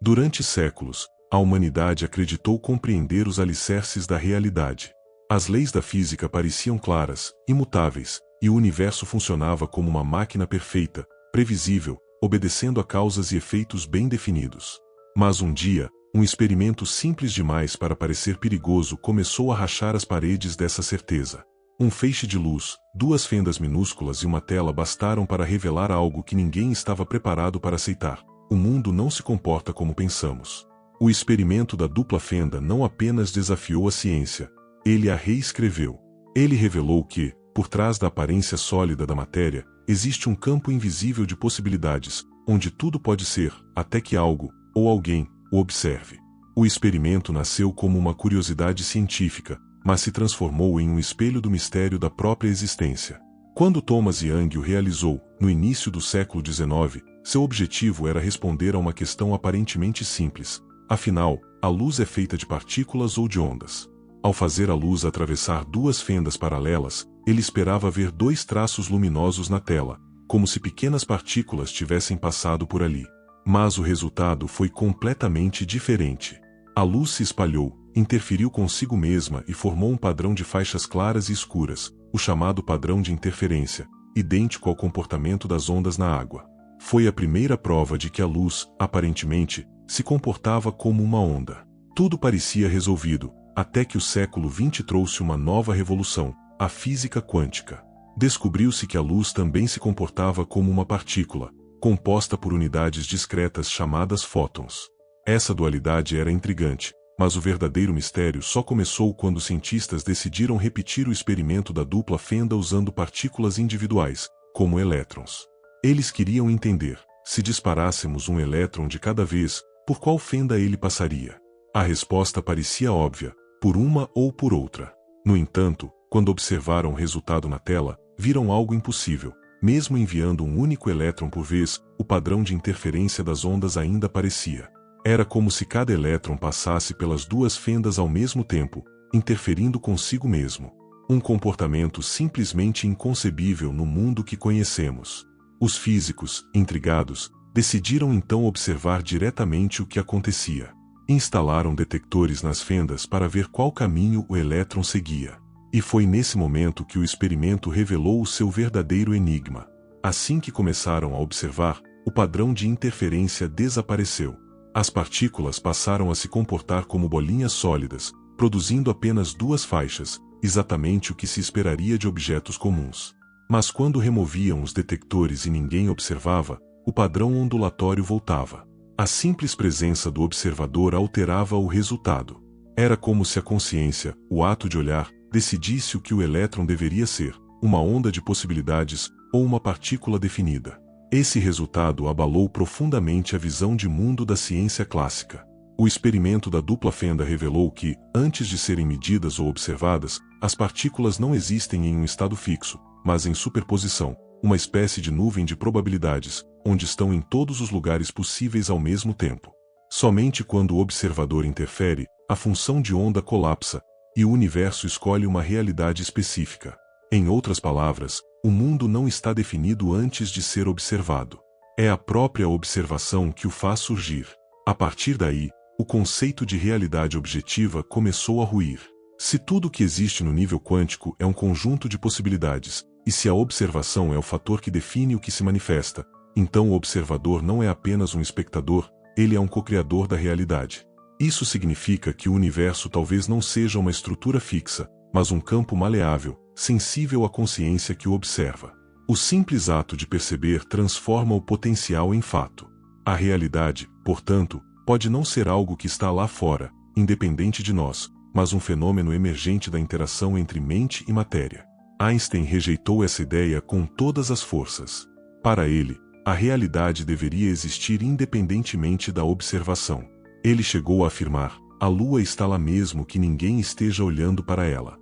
Durante séculos, a humanidade acreditou compreender os alicerces da realidade. As leis da física pareciam claras, imutáveis, e o universo funcionava como uma máquina perfeita, previsível, obedecendo a causas e efeitos bem definidos. Mas um dia, um experimento simples demais para parecer perigoso começou a rachar as paredes dessa certeza. Um feixe de luz, duas fendas minúsculas e uma tela bastaram para revelar algo que ninguém estava preparado para aceitar. O mundo não se comporta como pensamos. O experimento da dupla fenda não apenas desafiou a ciência, ele a reescreveu. Ele revelou que, por trás da aparência sólida da matéria, existe um campo invisível de possibilidades, onde tudo pode ser, até que algo, ou alguém, o observe. O experimento nasceu como uma curiosidade científica, mas se transformou em um espelho do mistério da própria existência. Quando Thomas Young o realizou, no início do século XIX, seu objetivo era responder a uma questão aparentemente simples. Afinal, a luz é feita de partículas ou de ondas? Ao fazer a luz atravessar duas fendas paralelas, ele esperava ver dois traços luminosos na tela, como se pequenas partículas tivessem passado por ali. Mas o resultado foi completamente diferente. A luz se espalhou, interferiu consigo mesma e formou um padrão de faixas claras e escuras, o chamado padrão de interferência, idêntico ao comportamento das ondas na água. Foi a primeira prova de que a luz, aparentemente, se comportava como uma onda. Tudo parecia resolvido, até que o século XX trouxe uma nova revolução, a física quântica. Descobriu-se que a luz também se comportava como uma partícula, composta por unidades discretas chamadas fótons. Essa dualidade era intrigante, mas o verdadeiro mistério só começou quando os cientistas decidiram repetir o experimento da dupla fenda usando partículas individuais, como elétrons. Eles queriam entender, se disparássemos um elétron de cada vez, por qual fenda ele passaria. A resposta parecia óbvia, por uma ou por outra. No entanto, quando observaram o resultado na tela, viram algo impossível. Mesmo enviando um único elétron por vez, o padrão de interferência das ondas ainda aparecia. Era como se cada elétron passasse pelas duas fendas ao mesmo tempo, interferindo consigo mesmo. Um comportamento simplesmente inconcebível no mundo que conhecemos. Os físicos, intrigados, decidiram então observar diretamente o que acontecia. Instalaram detectores nas fendas para ver qual caminho o elétron seguia. E foi nesse momento que o experimento revelou o seu verdadeiro enigma. Assim que começaram a observar, o padrão de interferência desapareceu. As partículas passaram a se comportar como bolinhas sólidas, produzindo apenas duas faixas, exatamente o que se esperaria de objetos comuns. Mas quando removiam os detectores e ninguém observava, o padrão ondulatório voltava. A simples presença do observador alterava o resultado. Era como se a consciência, o ato de olhar, decidisse o que o elétron deveria ser, uma onda de possibilidades ou uma partícula definida. Esse resultado abalou profundamente a visão de mundo da ciência clássica. O experimento da dupla fenda revelou que, antes de serem medidas ou observadas, as partículas não existem em um estado fixo, mas em superposição, uma espécie de nuvem de probabilidades, onde estão em todos os lugares possíveis ao mesmo tempo. Somente quando o observador interfere, a função de onda colapsa, e o universo escolhe uma realidade específica. Em outras palavras, o mundo não está definido antes de ser observado. É a própria observação que o faz surgir. A partir daí, o conceito de realidade objetiva começou a ruir. Se tudo que existe no nível quântico é um conjunto de possibilidades, e se a observação é o fator que define o que se manifesta, então o observador não é apenas um espectador, ele é um co-criador da realidade. Isso significa que o universo talvez não seja uma estrutura fixa, mas um campo maleável, sensível à consciência que o observa. O simples ato de perceber transforma o potencial em fato. A realidade, portanto, pode não ser algo que está lá fora, independente de nós, mas um fenômeno emergente da interação entre mente e matéria. Einstein rejeitou essa ideia com todas as forças. Para ele, a realidade deveria existir independentemente da observação. Ele chegou a afirmar: a Lua está lá mesmo que ninguém esteja olhando para ela.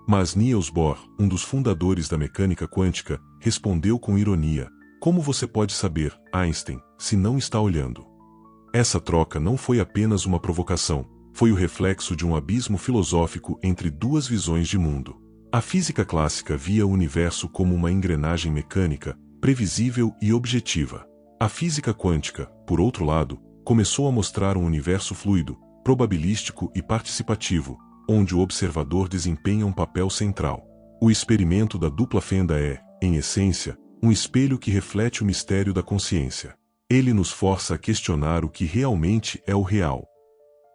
Mas Niels Bohr, um dos fundadores da mecânica quântica, respondeu com ironia: como você pode saber, Einstein, se não está olhando? Essa troca não foi apenas uma provocação, foi o reflexo de um abismo filosófico entre duas visões de mundo. A física clássica via o universo como uma engrenagem mecânica, previsível e objetiva. A física quântica, por outro lado, começou a mostrar um universo fluido, probabilístico e participativo, onde o observador desempenha um papel central. O experimento da dupla fenda é, em essência, um espelho que reflete o mistério da consciência. Ele nos força a questionar o que realmente é o real.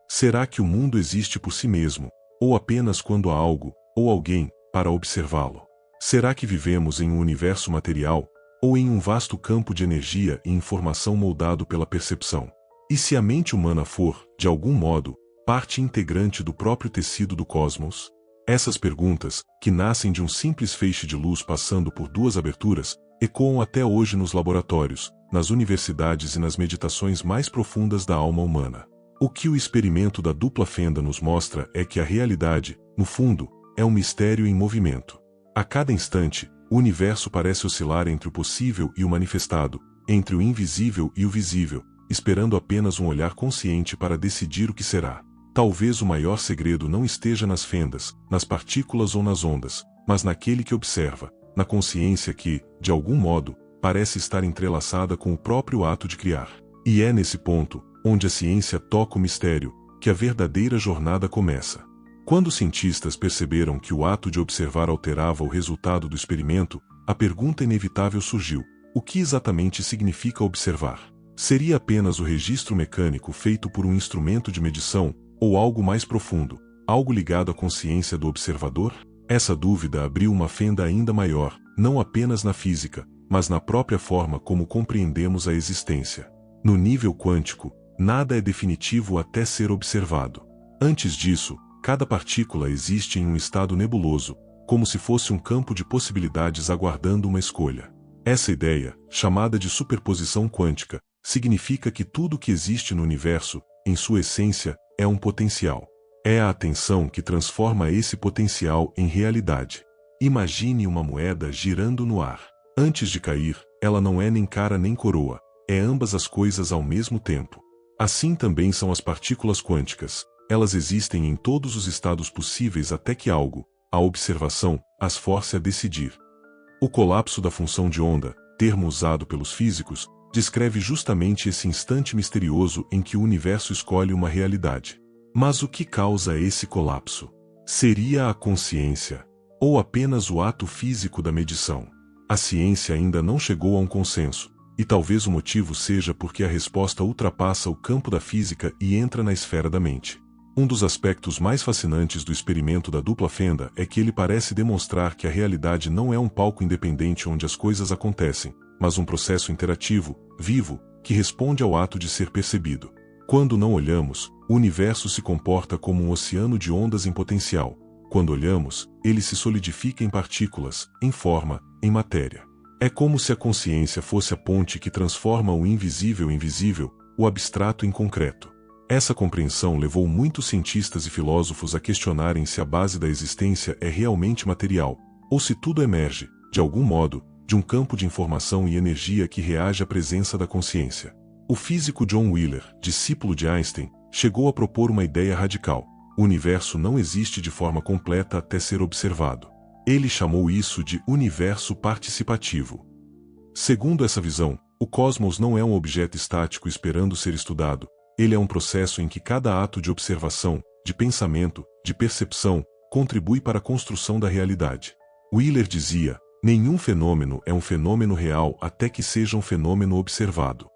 Será que o mundo existe por si mesmo, ou apenas quando há algo, ou alguém, para observá-lo? Será que vivemos em um universo material, ou em um vasto campo de energia e informação moldado pela percepção? E se a mente humana for, de algum modo, parte integrante do próprio tecido do cosmos? Essas perguntas, que nascem de um simples feixe de luz passando por duas aberturas, ecoam até hoje nos laboratórios, nas universidades e nas meditações mais profundas da alma humana. O que o experimento da dupla fenda nos mostra é que a realidade, no fundo, é um mistério em movimento. A cada instante, o universo parece oscilar entre o possível e o manifestado, entre o invisível e o visível, esperando apenas um olhar consciente para decidir o que será. Talvez o maior segredo não esteja nas fendas, nas partículas ou nas ondas, mas naquele que observa, na consciência que, de algum modo, parece estar entrelaçada com o próprio ato de criar. E é nesse ponto, onde a ciência toca o mistério, que a verdadeira jornada começa. Quando os cientistas perceberam que o ato de observar alterava o resultado do experimento, a pergunta inevitável surgiu: o que exatamente significa observar? Seria apenas o registro mecânico feito por um instrumento de medição, ou algo mais profundo, algo ligado à consciência do observador? Essa dúvida abriu uma fenda ainda maior, não apenas na física, mas na própria forma como compreendemos a existência. No nível quântico, nada é definitivo até ser observado. Antes disso, cada partícula existe em um estado nebuloso, como se fosse um campo de possibilidades aguardando uma escolha. Essa ideia, chamada de superposição quântica, significa que tudo que existe no universo, em sua essência, é um potencial. É a atenção que transforma esse potencial em realidade. Imagine uma moeda girando no ar. Antes de cair, ela não é nem cara nem coroa, é ambas as coisas ao mesmo tempo. Assim também são as partículas quânticas. Elas existem em todos os estados possíveis até que algo, a observação, as force a decidir. O colapso da função de onda, termo usado pelos físicos, descreve justamente esse instante misterioso em que o universo escolhe uma realidade. Mas o que causa esse colapso? Seria a consciência, ou apenas o ato físico da medição? A ciência ainda não chegou a um consenso, e talvez o motivo seja porque a resposta ultrapassa o campo da física e entra na esfera da mente. Um dos aspectos mais fascinantes do experimento da dupla fenda é que ele parece demonstrar que a realidade não é um palco independente onde as coisas acontecem, mas um processo interativo, vivo, que responde ao ato de ser percebido. Quando não olhamos, o universo se comporta como um oceano de ondas em potencial. Quando olhamos, ele se solidifica em partículas, em forma, em matéria. É como se a consciência fosse a ponte que transforma o invisível em visível, o abstrato em concreto. Essa compreensão levou muitos cientistas e filósofos a questionarem se a base da existência é realmente material, ou se tudo emerge, de algum modo, de um campo de informação e energia que reage à presença da consciência. O físico John Wheeler, discípulo de Einstein, chegou a propor uma ideia radical: o universo não existe de forma completa até ser observado. Ele chamou isso de universo participativo. Segundo essa visão, o cosmos não é um objeto estático esperando ser estudado, ele é um processo em que cada ato de observação, de pensamento, de percepção, contribui para a construção da realidade. Wheeler dizia: nenhum fenômeno é um fenômeno real até que seja um fenômeno observado.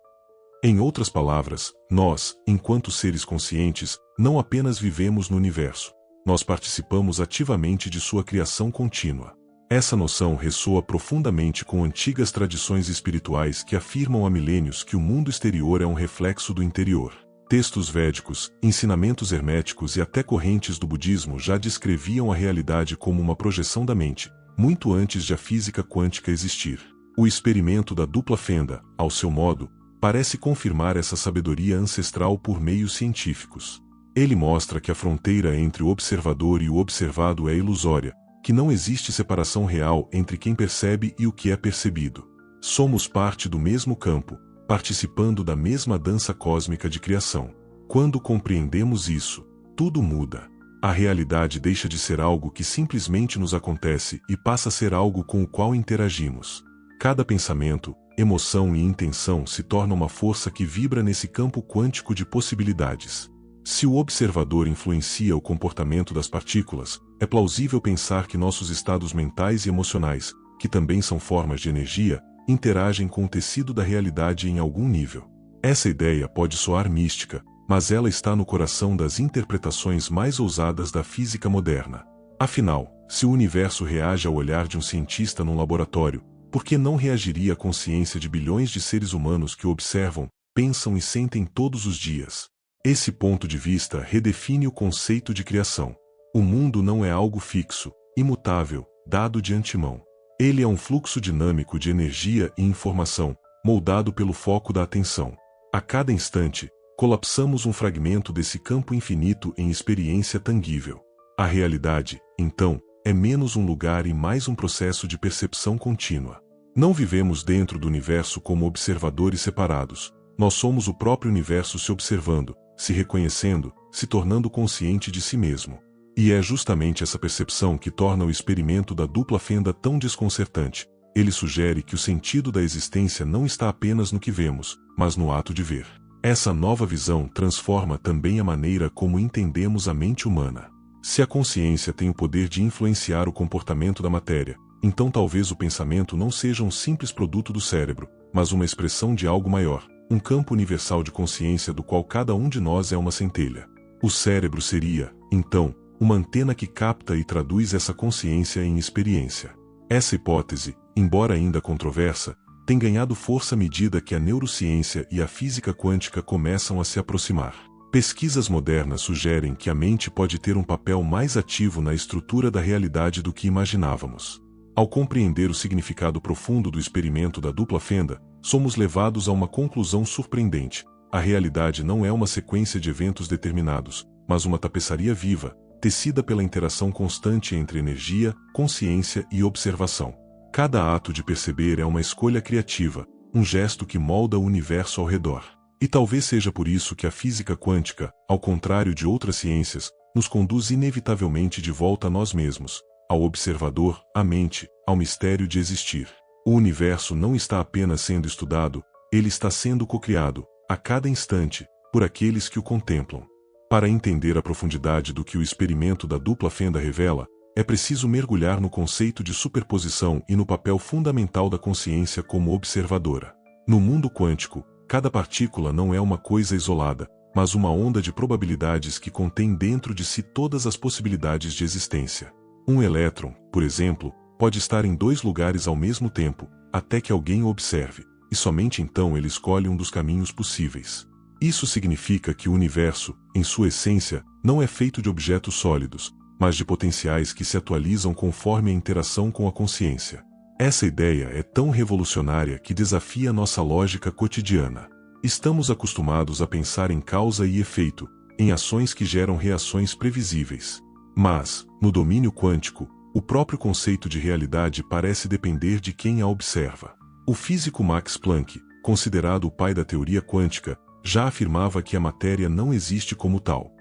Em outras palavras, nós, enquanto seres conscientes, não apenas vivemos no universo, nós participamos ativamente de sua criação contínua. Essa noção ressoa profundamente com antigas tradições espirituais que afirmam há milênios que o mundo exterior é um reflexo do interior. Textos védicos, ensinamentos herméticos e até correntes do budismo já descreviam a realidade como uma projeção da mente, muito antes de a física quântica existir. O experimento da dupla fenda, ao seu modo, parece confirmar essa sabedoria ancestral por meios científicos. Ele mostra que a fronteira entre o observador e o observado é ilusória, que não existe separação real entre quem percebe e o que é percebido. Somos parte do mesmo campo, participando da mesma dança cósmica de criação. Quando compreendemos isso, tudo muda. A realidade deixa de ser algo que simplesmente nos acontece e passa a ser algo com o qual interagimos. Cada pensamento, emoção e intenção se torna uma força que vibra nesse campo quântico de possibilidades. Se o observador influencia o comportamento das partículas, é plausível pensar que nossos estados mentais e emocionais, que também são formas de energia, interagem com o tecido da realidade em algum nível. Essa ideia pode soar mística, mas ela está no coração das interpretações mais ousadas da física moderna. Afinal, se o universo reage ao olhar de um cientista num laboratório, por que não reagiria a consciência de bilhões de seres humanos que o observam, pensam e sentem todos os dias? Esse ponto de vista redefine o conceito de criação. O mundo não é algo fixo, imutável, dado de antemão. Ele é um fluxo dinâmico de energia e informação, moldado pelo foco da atenção. A cada instante, colapsamos um fragmento desse campo infinito em experiência tangível. A realidade, então, é menos um lugar e mais um processo de percepção contínua. Não vivemos dentro do universo como observadores separados. Nós somos o próprio universo se observando, se reconhecendo, se tornando consciente de si mesmo. E é justamente essa percepção que torna o experimento da dupla fenda tão desconcertante. Ele sugere que o sentido da existência não está apenas no que vemos, mas no ato de ver. Essa nova visão transforma também a maneira como entendemos a mente humana. Se a consciência tem o poder de influenciar o comportamento da matéria, então talvez o pensamento não seja um simples produto do cérebro, mas uma expressão de algo maior, um campo universal de consciência do qual cada um de nós é uma centelha. O cérebro seria, então, uma antena que capta e traduz essa consciência em experiência. Essa hipótese, embora ainda controversa, tem ganhado força à medida que a neurociência e a física quântica começam a se aproximar. Pesquisas modernas sugerem que a mente pode ter um papel mais ativo na estrutura da realidade do que imaginávamos. Ao compreender o significado profundo do experimento da dupla fenda, somos levados a uma conclusão surpreendente. A realidade não é uma sequência de eventos determinados, mas uma tapeçaria viva, tecida pela interação constante entre energia, consciência e observação. Cada ato de perceber é uma escolha criativa, um gesto que molda o universo ao redor. E talvez seja por isso que a física quântica, ao contrário de outras ciências, nos conduz inevitavelmente de volta a nós mesmos, ao observador, à mente, ao mistério de existir. O universo não está apenas sendo estudado, ele está sendo cocriado, a cada instante, por aqueles que o contemplam. Para entender a profundidade do que o experimento da dupla fenda revela, é preciso mergulhar no conceito de superposição e no papel fundamental da consciência como observadora. No mundo quântico, cada partícula não é uma coisa isolada, mas uma onda de probabilidades que contém dentro de si todas as possibilidades de existência. Um elétron, por exemplo, pode estar em dois lugares ao mesmo tempo, até que alguém o observe, e somente então ele escolhe um dos caminhos possíveis. Isso significa que o universo, em sua essência, não é feito de objetos sólidos, mas de potenciais que se atualizam conforme a interação com a consciência. Essa ideia é tão revolucionária que desafia nossa lógica cotidiana. Estamos acostumados a pensar em causa e efeito, em ações que geram reações previsíveis. Mas, no domínio quântico, o próprio conceito de realidade parece depender de quem a observa. O físico Max Planck, considerado o pai da teoria quântica, já afirmava que a matéria não existe como tal.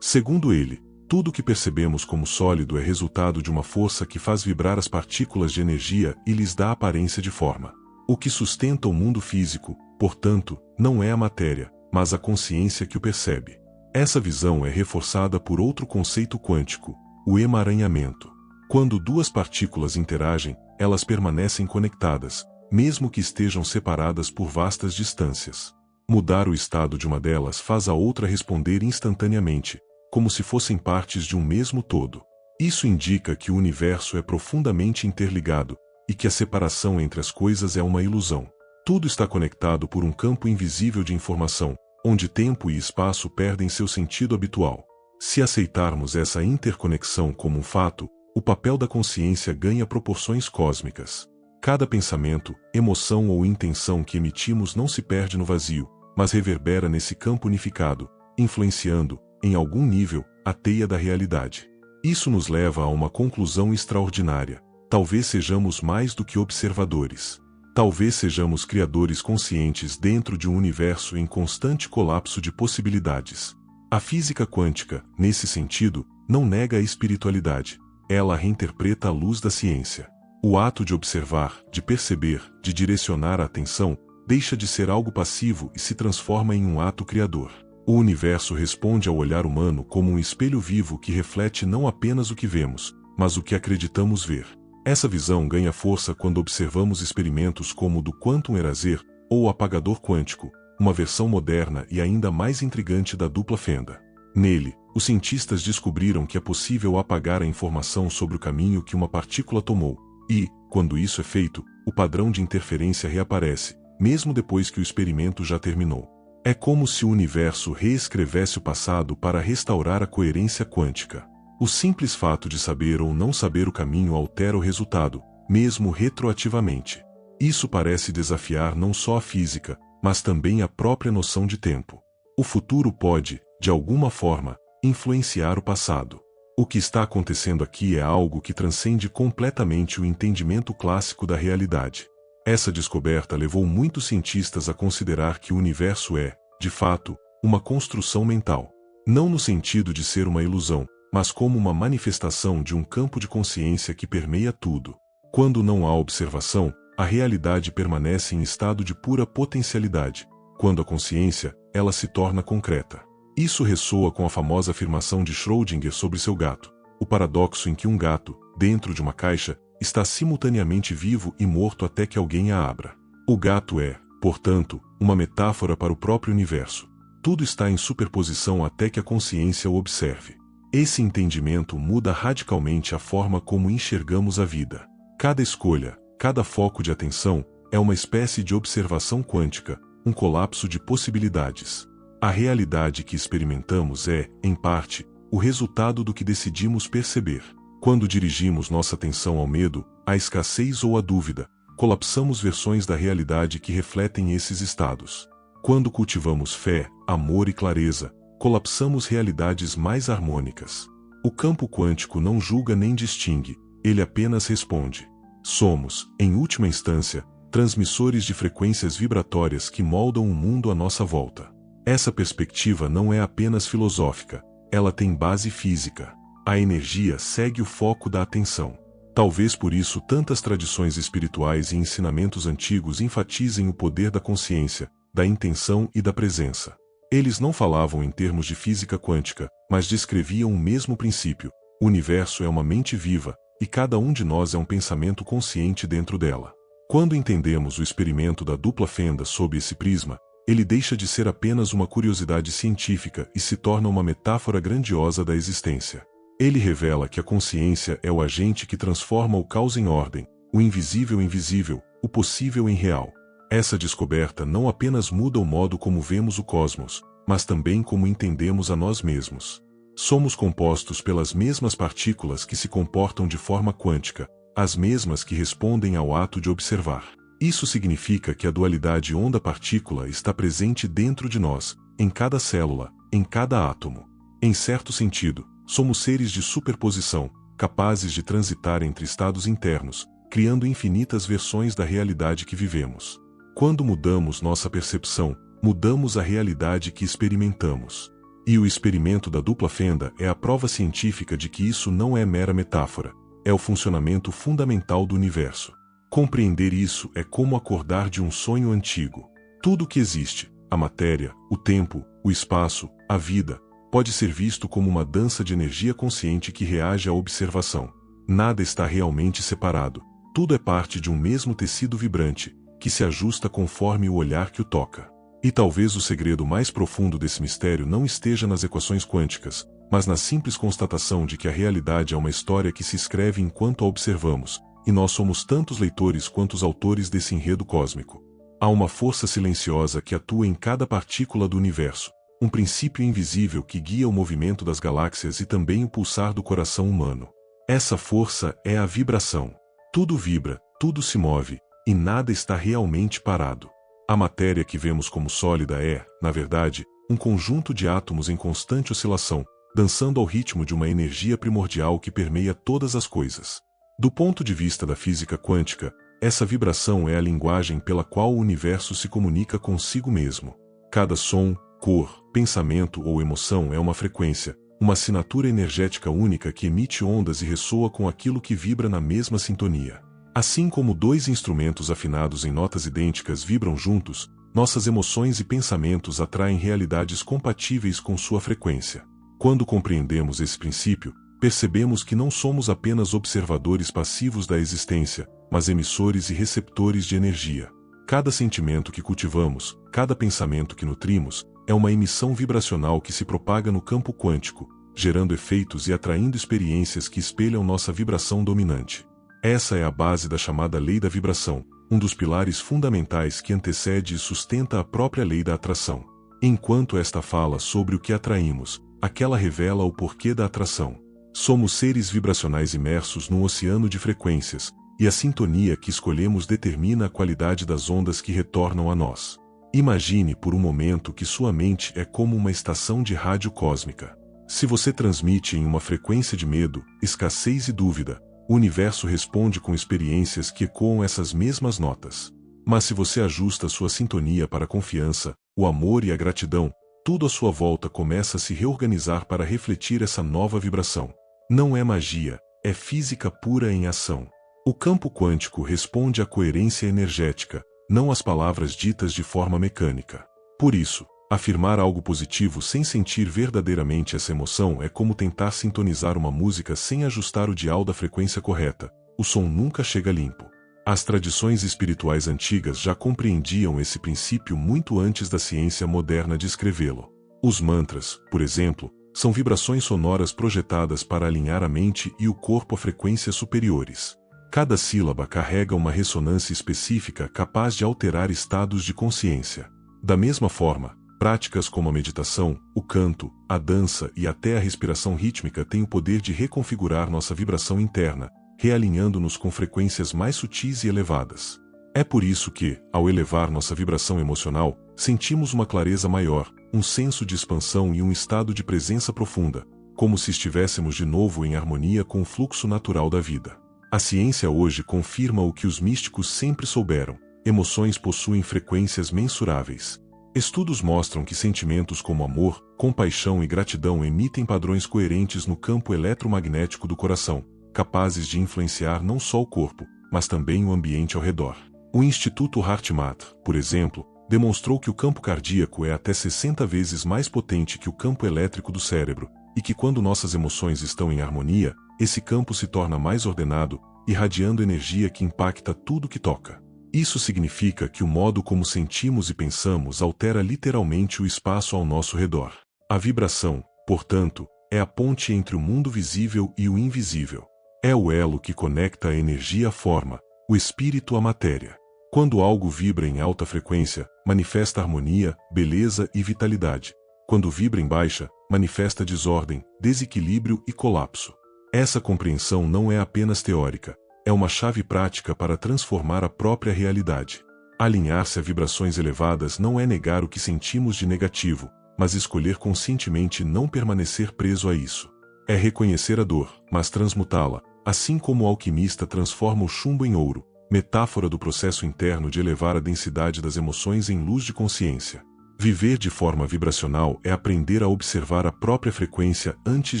Segundo ele, tudo o que percebemos como sólido é resultado de uma força que faz vibrar as partículas de energia e lhes dá aparência de forma. O que sustenta o mundo físico, portanto, não é a matéria, mas a consciência que o percebe. Essa visão é reforçada por outro conceito quântico, o emaranhamento. Quando duas partículas interagem, elas permanecem conectadas, mesmo que estejam separadas por vastas distâncias. Mudar o estado de uma delas faz a outra responder instantaneamente, como se fossem partes de um mesmo todo. Isso indica que o universo é profundamente interligado, e que a separação entre as coisas é uma ilusão. Tudo está conectado por um campo invisível de informação, onde tempo e espaço perdem seu sentido habitual. Se aceitarmos essa interconexão como um fato, o papel da consciência ganha proporções cósmicas. Cada pensamento, emoção ou intenção que emitimos não se perde no vazio, mas reverbera nesse campo unificado, influenciando, em algum nível, a teia da realidade. Isso nos leva a uma conclusão extraordinária. Talvez sejamos mais do que observadores. Talvez sejamos criadores conscientes dentro de um universo em constante colapso de possibilidades. A física quântica, nesse sentido, não nega a espiritualidade. Ela reinterpreta a luz da ciência. O ato de observar, de perceber, de direcionar a atenção, deixa de ser algo passivo e se transforma em um ato criador. O universo responde ao olhar humano como um espelho vivo que reflete não apenas o que vemos, mas o que acreditamos ver. Essa visão ganha força quando observamos experimentos como o do Quantum Eraser ou o apagador quântico, uma versão moderna e ainda mais intrigante da dupla fenda. Nele, os cientistas descobriram que é possível apagar a informação sobre o caminho que uma partícula tomou, e, quando isso é feito, o padrão de interferência reaparece, mesmo depois que o experimento já terminou. É como se o universo reescrevesse o passado para restaurar a coerência quântica. O simples fato de saber ou não saber o caminho altera o resultado, mesmo retroativamente. Isso parece desafiar não só a física, mas também a própria noção de tempo. O futuro pode, de alguma forma, influenciar o passado. O que está acontecendo aqui é algo que transcende completamente o entendimento clássico da realidade. Essa descoberta levou muitos cientistas a considerar que o universo é, de fato, uma construção mental. Não no sentido de ser uma ilusão, mas como uma manifestação de um campo de consciência que permeia tudo. Quando não há observação, a realidade permanece em estado de pura potencialidade. Quando a consciência, ela se torna concreta. Isso ressoa com a famosa afirmação de Schrödinger sobre seu gato, o paradoxo em que um gato, dentro de uma caixa, está simultaneamente vivo e morto até que alguém a abra. O gato é, portanto, uma metáfora para o próprio universo. Tudo está em superposição até que a consciência o observe. Esse entendimento muda radicalmente a forma como enxergamos a vida. Cada escolha, cada foco de atenção, é uma espécie de observação quântica, um colapso de possibilidades. A realidade que experimentamos é, em parte, o resultado do que decidimos perceber. Quando dirigimos nossa atenção ao medo, à escassez ou à dúvida, colapsamos versões da realidade que refletem esses estados. Quando cultivamos fé, amor e clareza, colapsamos realidades mais harmônicas. O campo quântico não julga nem distingue, ele apenas responde. Somos, em última instância, transmissores de frequências vibratórias que moldam o mundo à nossa volta. Essa perspectiva não é apenas filosófica, ela tem base física. A energia segue o foco da atenção. Talvez por isso tantas tradições espirituais e ensinamentos antigos enfatizem o poder da consciência, da intenção e da presença. Eles não falavam em termos de física quântica, mas descreviam o mesmo princípio. O universo é uma mente viva, e cada um de nós é um pensamento consciente dentro dela. Quando entendemos o experimento da dupla fenda sob esse prisma, ele deixa de ser apenas uma curiosidade científica e se torna uma metáfora grandiosa da existência. Ele revela que a consciência é o agente que transforma o caos em ordem, o invisível em visível, o possível em real. Essa descoberta não apenas muda o modo como vemos o cosmos, mas também como entendemos a nós mesmos. Somos compostos pelas mesmas partículas que se comportam de forma quântica, as mesmas que respondem ao ato de observar. Isso significa que a dualidade onda-partícula está presente dentro de nós, em cada célula, em cada átomo. Em certo sentido, somos seres de superposição, capazes de transitar entre estados internos, criando infinitas versões da realidade que vivemos. Quando mudamos nossa percepção, mudamos a realidade que experimentamos. E o experimento da dupla fenda é a prova científica de que isso não é mera metáfora, é o funcionamento fundamental do universo. Compreender isso é como acordar de um sonho antigo. Tudo o que existe, a matéria, o tempo, o espaço, a vida, pode ser visto como uma dança de energia consciente que reage à observação. Nada está realmente separado, tudo é parte de um mesmo tecido vibrante, que se ajusta conforme o olhar que o toca. E talvez o segredo mais profundo desse mistério não esteja nas equações quânticas, mas na simples constatação de que a realidade é uma história que se escreve enquanto a observamos, e nós somos tantos leitores quanto os autores desse enredo cósmico. Há uma força silenciosa que atua em cada partícula do universo, um princípio invisível que guia o movimento das galáxias e também o pulsar do coração humano. Essa força é a vibração. Tudo vibra, tudo se move, e nada está realmente parado. A matéria que vemos como sólida é, na verdade, um conjunto de átomos em constante oscilação, dançando ao ritmo de uma energia primordial que permeia todas as coisas. Do ponto de vista da física quântica, essa vibração é a linguagem pela qual o universo se comunica consigo mesmo. Cada som, cor, pensamento ou emoção é uma frequência, uma assinatura energética única que emite ondas e ressoa com aquilo que vibra na mesma sintonia. Assim como dois instrumentos afinados em notas idênticas vibram juntos, nossas emoções e pensamentos atraem realidades compatíveis com sua frequência. Quando compreendemos esse princípio, percebemos que não somos apenas observadores passivos da existência, mas emissores e receptores de energia. Cada sentimento que cultivamos, cada pensamento que nutrimos, é uma emissão vibracional que se propaga no campo quântico, gerando efeitos e atraindo experiências que espelham nossa vibração dominante. Essa é a base da chamada lei da vibração, um dos pilares fundamentais que antecede e sustenta a própria lei da atração. Enquanto esta fala sobre o que atraímos, aquela revela o porquê da atração. Somos seres vibracionais imersos num oceano de frequências, e a sintonia que escolhemos determina a qualidade das ondas que retornam a nós. Imagine por um momento que sua mente é como uma estação de rádio cósmica. Se você transmite em uma frequência de medo, escassez e dúvida, o universo responde com experiências que ecoam essas mesmas notas. Mas se você ajusta sua sintonia para a confiança, o amor e a gratidão, tudo à sua volta começa a se reorganizar para refletir essa nova vibração. Não é magia, é física pura em ação. O campo quântico responde à coerência energética, não às palavras ditas de forma mecânica. Por isso, afirmar algo positivo sem sentir verdadeiramente essa emoção é como tentar sintonizar uma música sem ajustar o dial da frequência correta. O som nunca chega limpo. As tradições espirituais antigas já compreendiam esse princípio muito antes da ciência moderna descrevê-lo. Os mantras, por exemplo, são vibrações sonoras projetadas para alinhar a mente e o corpo a frequências superiores. Cada sílaba carrega uma ressonância específica capaz de alterar estados de consciência. Da mesma forma, práticas como a meditação, o canto, a dança e até a respiração rítmica têm o poder de reconfigurar nossa vibração interna, realinhando-nos com frequências mais sutis e elevadas. É por isso que, ao elevar nossa vibração emocional, sentimos uma clareza maior, um senso de expansão e um estado de presença profunda, como se estivéssemos de novo em harmonia com o fluxo natural da vida. A ciência hoje confirma o que os místicos sempre souberam: emoções possuem frequências mensuráveis. Estudos mostram que sentimentos como amor, compaixão e gratidão emitem padrões coerentes no campo eletromagnético do coração, capazes de influenciar não só o corpo, mas também o ambiente ao redor. O Instituto HeartMath, por exemplo, demonstrou que o campo cardíaco é até 60 vezes mais potente que o campo elétrico do cérebro, e que quando nossas emoções estão em harmonia, esse campo se torna mais ordenado, irradiando energia que impacta tudo que toca. Isso significa que o modo como sentimos e pensamos altera literalmente o espaço ao nosso redor. A vibração, portanto, é a ponte entre o mundo visível e o invisível. É o elo que conecta a energia à forma, o espírito à matéria. Quando algo vibra em alta frequência, manifesta harmonia, beleza e vitalidade. Quando vibra em baixa, manifesta desordem, desequilíbrio e colapso. Essa compreensão não é apenas teórica, é uma chave prática para transformar a própria realidade. Alinhar-se a vibrações elevadas não é negar o que sentimos de negativo, mas escolher conscientemente não permanecer preso a isso. É reconhecer a dor, mas transmutá-la, assim como o alquimista transforma o chumbo em ouro, metáfora do processo interno de elevar a densidade das emoções em luz de consciência. Viver de forma vibracional é aprender a observar a própria frequência antes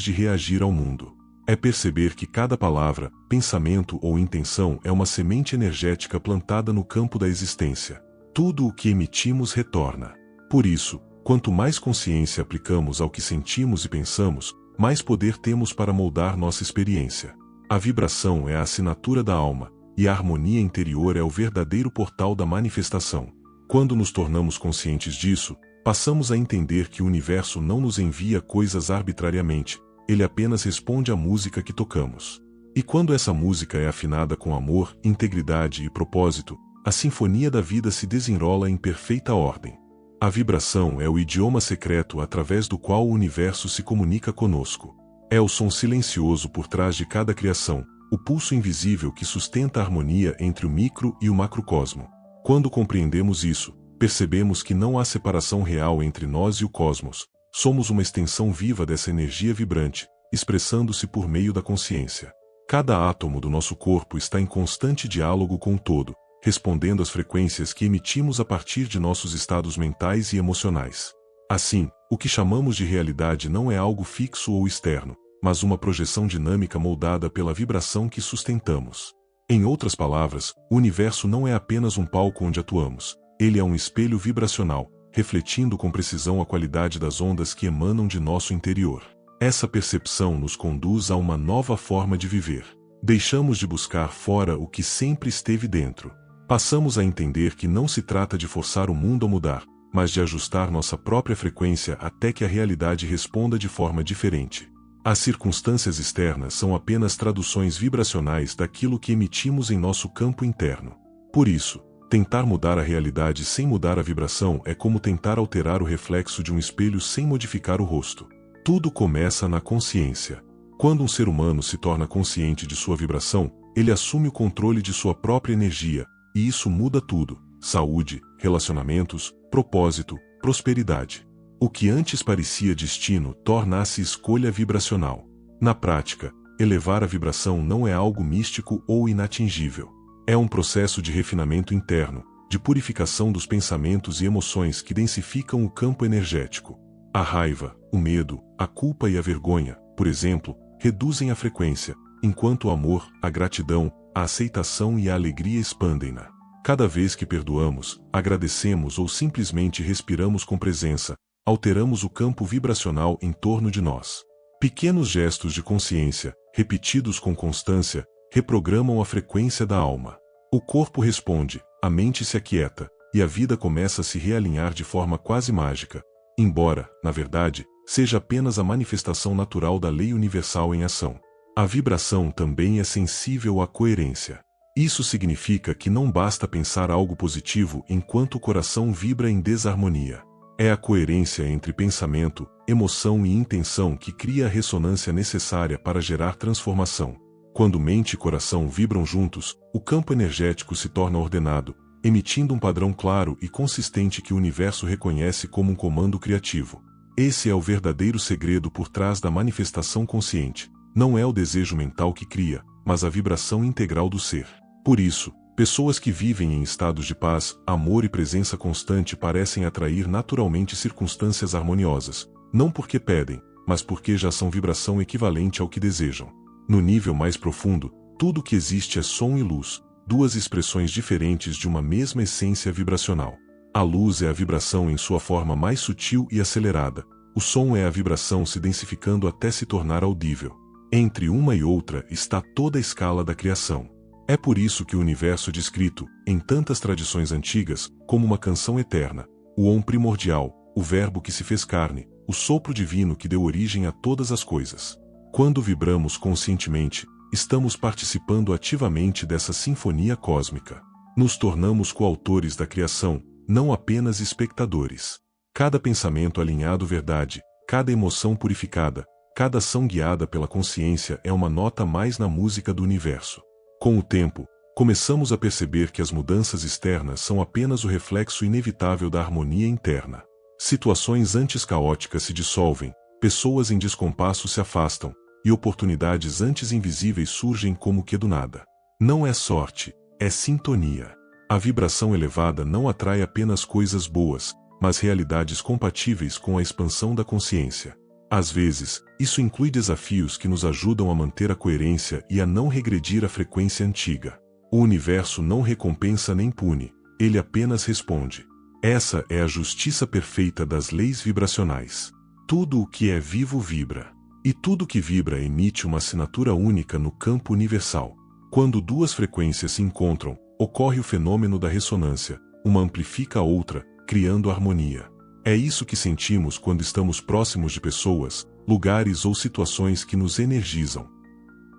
de reagir ao mundo. É perceber que cada palavra, pensamento ou intenção é uma semente energética plantada no campo da existência. Tudo o que emitimos retorna. Por isso, quanto mais consciência aplicamos ao que sentimos e pensamos, mais poder temos para moldar nossa experiência. A vibração é a assinatura da alma, e a harmonia interior é o verdadeiro portal da manifestação. Quando nos tornamos conscientes disso, passamos a entender que o universo não nos envia coisas arbitrariamente, ele apenas responde à música que tocamos. E quando essa música é afinada com amor, integridade e propósito, a sinfonia da vida se desenrola em perfeita ordem. A vibração é o idioma secreto através do qual o universo se comunica conosco. É o som silencioso por trás de cada criação, o pulso invisível que sustenta a harmonia entre o micro e o macrocosmo. Quando compreendemos isso, percebemos que não há separação real entre nós e o cosmos. Somos uma extensão viva dessa energia vibrante, expressando-se por meio da consciência. Cada átomo do nosso corpo está em constante diálogo com o todo, respondendo às frequências que emitimos a partir de nossos estados mentais e emocionais. Assim, o que chamamos de realidade não é algo fixo ou externo, mas uma projeção dinâmica moldada pela vibração que sustentamos. Em outras palavras, o universo não é apenas um palco onde atuamos. Ele é um espelho vibracional, refletindo com precisão a qualidade das ondas que emanam de nosso interior. Essa percepção nos conduz a uma nova forma de viver. Deixamos de buscar fora o que sempre esteve dentro. Passamos a entender que não se trata de forçar o mundo a mudar, mas de ajustar nossa própria frequência até que a realidade responda de forma diferente. As circunstâncias externas são apenas traduções vibracionais daquilo que emitimos em nosso campo interno. Por isso, tentar mudar a realidade sem mudar a vibração é como tentar alterar o reflexo de um espelho sem modificar o rosto. Tudo começa na consciência. Quando um ser humano se torna consciente de sua vibração, ele assume o controle de sua própria energia, e isso muda tudo: saúde, relacionamentos, propósito, prosperidade. O que antes parecia destino torna-se escolha vibracional. Na prática, elevar a vibração não é algo místico ou inatingível. É um processo de refinamento interno, de purificação dos pensamentos e emoções que densificam o campo energético. A raiva, o medo, a culpa e a vergonha, por exemplo, reduzem a frequência, enquanto o amor, a gratidão, a aceitação e a alegria expandem-na. Cada vez que perdoamos, agradecemos ou simplesmente respiramos com presença, alteramos o campo vibracional em torno de nós. Pequenos gestos de consciência, repetidos com constância, reprogramam a frequência da alma. O corpo responde, a mente se aquieta, e a vida começa a se realinhar de forma quase mágica, embora, na verdade, seja apenas a manifestação natural da lei universal em ação. A vibração também é sensível à coerência. Isso significa que não basta pensar algo positivo enquanto o coração vibra em desarmonia. É a coerência entre pensamento, emoção e intenção que cria a ressonância necessária para gerar transformação. Quando mente e coração vibram juntos, o campo energético se torna ordenado, emitindo um padrão claro e consistente que o universo reconhece como um comando criativo. Esse é o verdadeiro segredo por trás da manifestação consciente. Não é o desejo mental que cria, mas a vibração integral do ser. Por isso, pessoas que vivem em estados de paz, amor e presença constante parecem atrair naturalmente circunstâncias harmoniosas, não porque pedem, mas porque já são vibração equivalente ao que desejam. No nível mais profundo, tudo o que existe é som e luz, duas expressões diferentes de uma mesma essência vibracional. A luz é a vibração em sua forma mais sutil e acelerada. O som é a vibração se densificando até se tornar audível. Entre uma e outra está toda a escala da criação. É por isso que o universo é descrito, em tantas tradições antigas, como uma canção eterna, o Om primordial, o Verbo que se fez carne, o sopro divino que deu origem a todas as coisas. Quando vibramos conscientemente, estamos participando ativamente dessa sinfonia cósmica. Nos tornamos coautores da criação, não apenas espectadores. Cada pensamento alinhado à verdade, cada emoção purificada, cada ação guiada pela consciência é uma nota mais na música do universo. Com o tempo, começamos a perceber que as mudanças externas são apenas o reflexo inevitável da harmonia interna. Situações antes caóticas se dissolvem, pessoas em descompasso se afastam, e oportunidades antes invisíveis surgem como que do nada. Não é sorte, é sintonia. A vibração elevada não atrai apenas coisas boas, mas realidades compatíveis com a expansão da consciência. Às vezes, isso inclui desafios que nos ajudam a manter a coerência e a não regredir à frequência antiga. O universo não recompensa nem pune, ele apenas responde. Essa é a justiça perfeita das leis vibracionais. Tudo o que é vivo vibra. E tudo que vibra emite uma assinatura única no campo universal. Quando duas frequências se encontram, ocorre o fenômeno da ressonância, uma amplifica a outra, criando harmonia. É isso que sentimos quando estamos próximos de pessoas, lugares ou situações que nos energizam.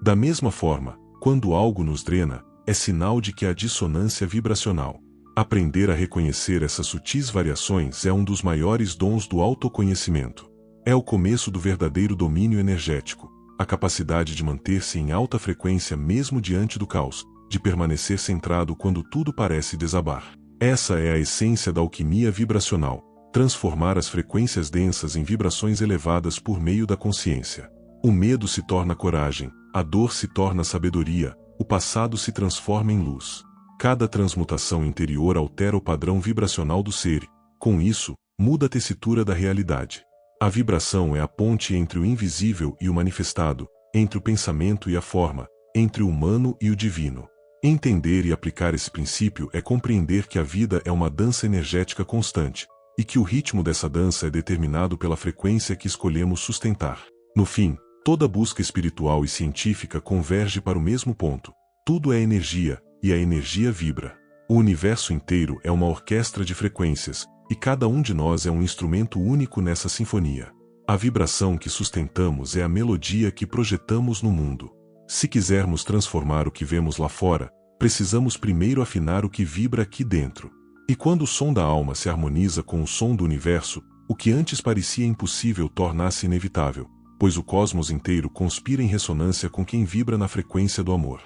Da mesma forma, quando algo nos drena, é sinal de que há dissonância vibracional. Aprender a reconhecer essas sutis variações é um dos maiores dons do autoconhecimento. É o começo do verdadeiro domínio energético, a capacidade de manter-se em alta frequência mesmo diante do caos, de permanecer centrado quando tudo parece desabar. Essa é a essência da alquimia vibracional. Transformar as frequências densas em vibrações elevadas por meio da consciência. O medo se torna coragem, a dor se torna sabedoria, o passado se transforma em luz. Cada transmutação interior altera o padrão vibracional do ser, com isso, muda a tessitura da realidade. A vibração é a ponte entre o invisível e o manifestado, entre o pensamento e a forma, entre o humano e o divino. Entender e aplicar esse princípio é compreender que a vida é uma dança energética constante, e que o ritmo dessa dança é determinado pela frequência que escolhemos sustentar. No fim, toda busca espiritual e científica converge para o mesmo ponto. Tudo é energia, e a energia vibra. O universo inteiro é uma orquestra de frequências, e cada um de nós é um instrumento único nessa sinfonia. A vibração que sustentamos é a melodia que projetamos no mundo. Se quisermos transformar o que vemos lá fora, precisamos primeiro afinar o que vibra aqui dentro. E quando o som da alma se harmoniza com o som do universo, o que antes parecia impossível torna-se inevitável, pois o cosmos inteiro conspira em ressonância com quem vibra na frequência do amor.